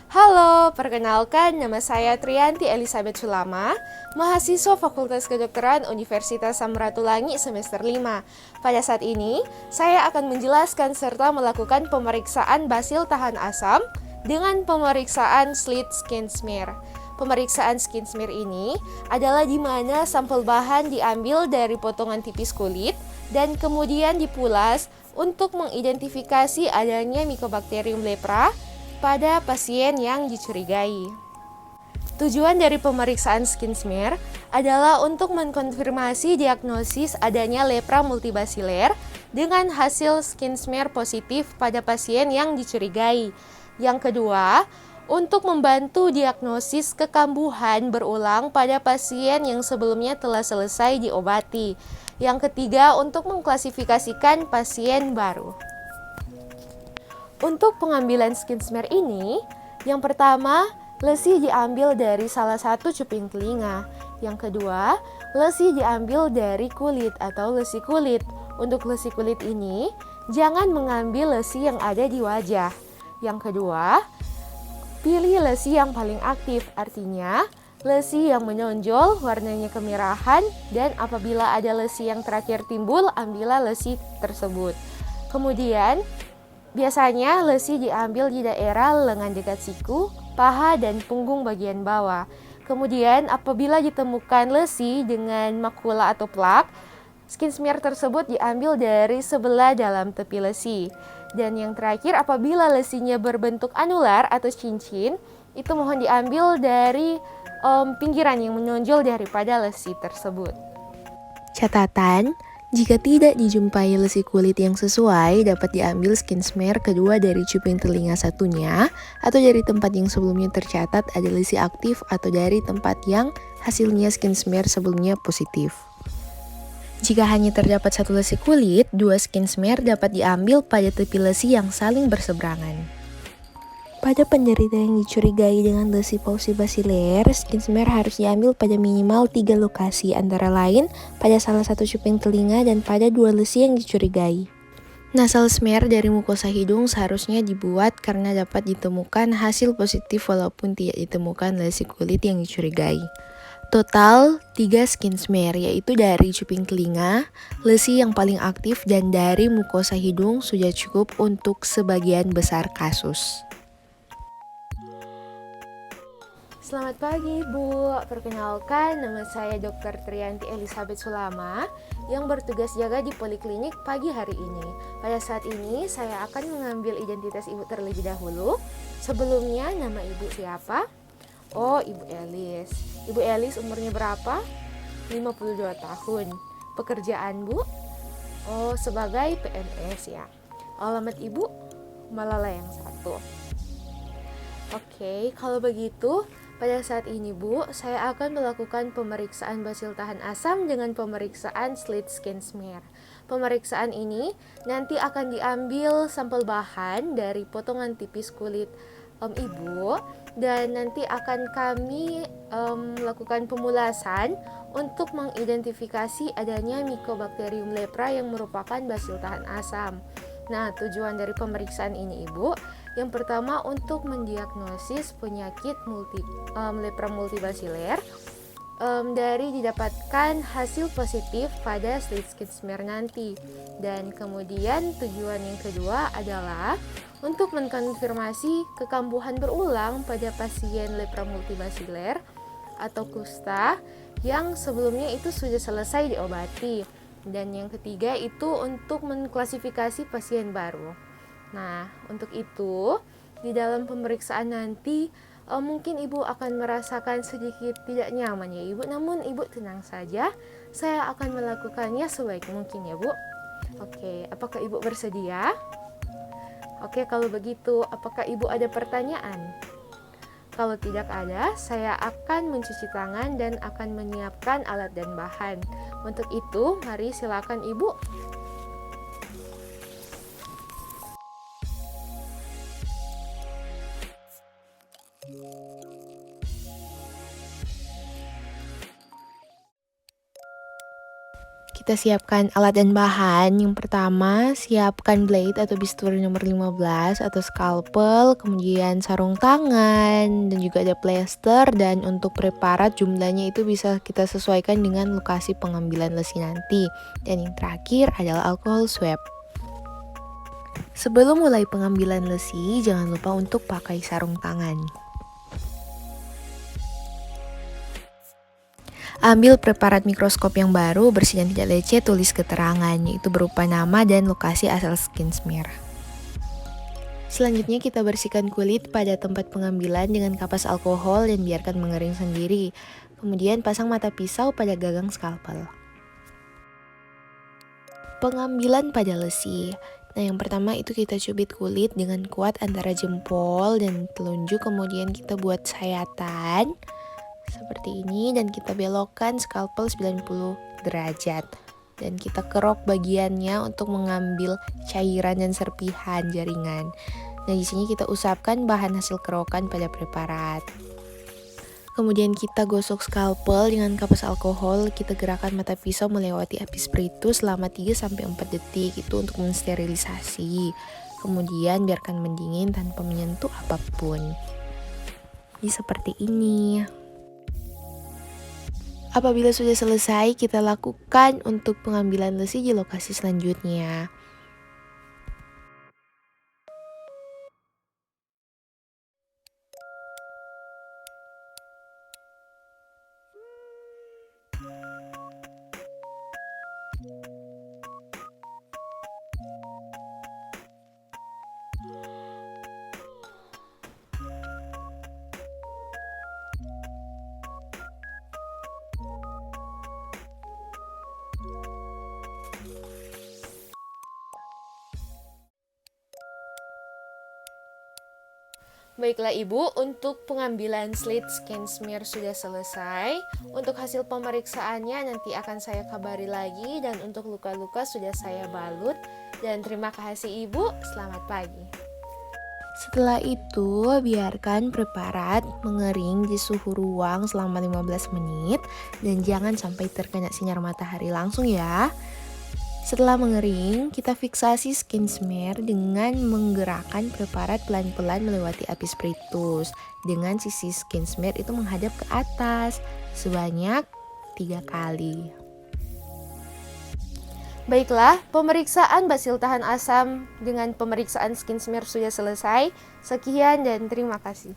Halo, perkenalkan nama saya Trianti Elizabeth Sulama, mahasiswa Fakultas Kedokteran Universitas Samratulangi semester 5. Pada saat ini, saya akan menjelaskan serta melakukan pemeriksaan basil tahan asam dengan pemeriksaan slit skin smear. Pemeriksaan skin smear ini adalah di mana sampel bahan diambil dari potongan tipis kulit dan kemudian dipulas untuk mengidentifikasi adanya Mycobacterium lepra pada pasien yang dicurigai. Tujuan dari pemeriksaan skin smear adalah untuk mengkonfirmasi diagnosis adanya lepra multibasiler dengan hasil skin smear positif pada pasien yang dicurigai. Yang kedua, untuk membantu diagnosis kekambuhan berulang pada pasien yang sebelumnya telah selesai diobati. Yang ketiga, untuk mengklasifikasikan pasien baru. Untuk pengambilan skin smear ini, yang pertama, lesi diambil dari salah satu cuping telinga. Yang kedua, lesi diambil dari kulit atau lesi kulit. Untuk lesi kulit ini, jangan mengambil lesi yang ada di wajah. Yang kedua, pilih lesi yang paling aktif, artinya lesi yang menonjol, warnanya kemerahan, dan apabila ada lesi yang terakhir timbul, ambillah lesi tersebut. Kemudian, biasanya lesi diambil di daerah lengan dekat siku, paha, dan punggung bagian bawah. Kemudian apabila ditemukan lesi dengan makula atau plak, skin smear tersebut diambil dari sebelah dalam tepi lesi. Dan yang terakhir, apabila lesinya berbentuk anular atau cincin, itu mohon diambil dari pinggiran yang menonjol daripada lesi tersebut. Catatan, jika tidak dijumpai lesi kulit yang sesuai, dapat diambil skin smear kedua dari cuping telinga satunya, atau dari tempat yang sebelumnya tercatat ada lesi aktif, atau dari tempat yang hasilnya skin smear sebelumnya positif. Jika hanya terdapat satu lesi kulit, dua skin smear dapat diambil pada tepi lesi yang saling berseberangan. Pada penderita yang dicurigai dengan lesi Pauci basiler, skin smear harus diambil pada minimal 3 lokasi, antara lain pada salah satu cuping telinga dan pada 2 lesi yang dicurigai. Nasal smear dari mukosa hidung seharusnya dibuat karena dapat ditemukan hasil positif walaupun tidak ditemukan lesi kulit yang dicurigai. Total 3 skin smear, yaitu dari cuping telinga, lesi yang paling aktif, dan dari mukosa hidung sudah cukup untuk sebagian besar kasus. Selamat pagi Bu, perkenalkan nama saya Dr. Trianti Elizabeth Sulama yang bertugas jaga di Poliklinik pagi hari ini. Pada saat ini saya akan mengambil identitas Ibu terlebih dahulu. Sebelumnya nama Ibu siapa? Oh, Ibu Elis. Ibu Elis umurnya berapa? 52 tahun. Pekerjaan Bu? Oh, sebagai PNS ya. Alamat Ibu? Malalayang 1. Oke, kalau begitu pada saat ini Bu, saya akan melakukan pemeriksaan basil tahan asam dengan pemeriksaan slit skin smear. Pemeriksaan ini nanti akan diambil sampel bahan dari potongan tipis kulit Ibu, dan nanti akan kami melakukan pemulasan untuk mengidentifikasi adanya Mycobacterium lepra yang merupakan basil tahan asam. Nah, tujuan dari pemeriksaan ini Ibu, yang pertama untuk mendiagnosis penyakit lepra multibasiler dari didapatkan hasil positif pada slit skin smear nanti. Dan kemudian tujuan yang kedua adalah untuk mengkonfirmasi kekambuhan berulang pada pasien lepra multibasiler atau kusta yang sebelumnya itu sudah selesai diobati. Dan yang ketiga itu untuk mengklasifikasi pasien baru. Nah, untuk itu di dalam pemeriksaan nanti mungkin Ibu akan merasakan sedikit tidak nyaman ya Ibu, namun Ibu tenang saja, saya akan melakukannya sebaik mungkin ya Bu. Oke, apakah Ibu bersedia? Oke, kalau begitu apakah Ibu ada pertanyaan? Kalau tidak ada, saya akan mencuci tangan dan akan menyiapkan alat dan bahan. Untuk itu, mari silakan Ibu. kita siapkan alat dan bahan. Yang pertama, siapkan blade atau bisturi nomor 15 atau scalpel, kemudian sarung tangan, dan juga ada plester. Dan untuk preparat jumlahnya itu bisa kita sesuaikan dengan lokasi pengambilan lesi nanti. Dan yang terakhir adalah alkohol swab. Sebelum mulai pengambilan lesi, jangan lupa untuk pakai sarung tangan. Ambil preparat mikroskop yang baru, bersih dan tidak lecet, tulis keterangan, yaitu berupa nama dan lokasi asal skin smear. Selanjutnya kita bersihkan kulit pada tempat pengambilan dengan kapas alkohol dan biarkan mengering sendiri. Kemudian pasang mata pisau pada gagang scalpel. Pengambilan pada lesi. Nah, yang pertama itu kita cubit kulit dengan kuat antara jempol dan telunjuk, kemudian kita buat sayatan seperti ini dan kita belokkan scalpel 90 derajat dan kita kerok bagiannya untuk mengambil cairan dan serpihan jaringan. Nah, di sini kita usapkan bahan hasil kerokan pada preparat. Kemudian kita gosok scalpel dengan kapas alkohol, kita gerakan mata pisau melewati api spiritus selama 3-4 detik itu untuk mensterilisasi. Kemudian biarkan mendingin tanpa menyentuh apapun. Ini seperti ini. Apabila sudah selesai, kita lakukan untuk pengambilan lesi di lokasi selanjutnya. Baiklah Ibu, untuk pengambilan slit skin smear sudah selesai. Untuk hasil pemeriksaannya nanti akan saya kabari lagi, dan untuk luka-luka sudah saya balut. Dan terima kasih Ibu, selamat pagi. Setelah itu, biarkan preparat mengering di suhu ruang selama 15 menit dan jangan sampai terkena sinar matahari langsung ya. Setelah mengering, kita fiksasi skin smear dengan menggerakkan preparat pelan-pelan melewati api spiritus dengan sisi skin smear itu menghadap ke atas sebanyak 3 kali. Baiklah, pemeriksaan basil tahan asam dengan pemeriksaan skin smear sudah selesai. Sekian dan terima kasih.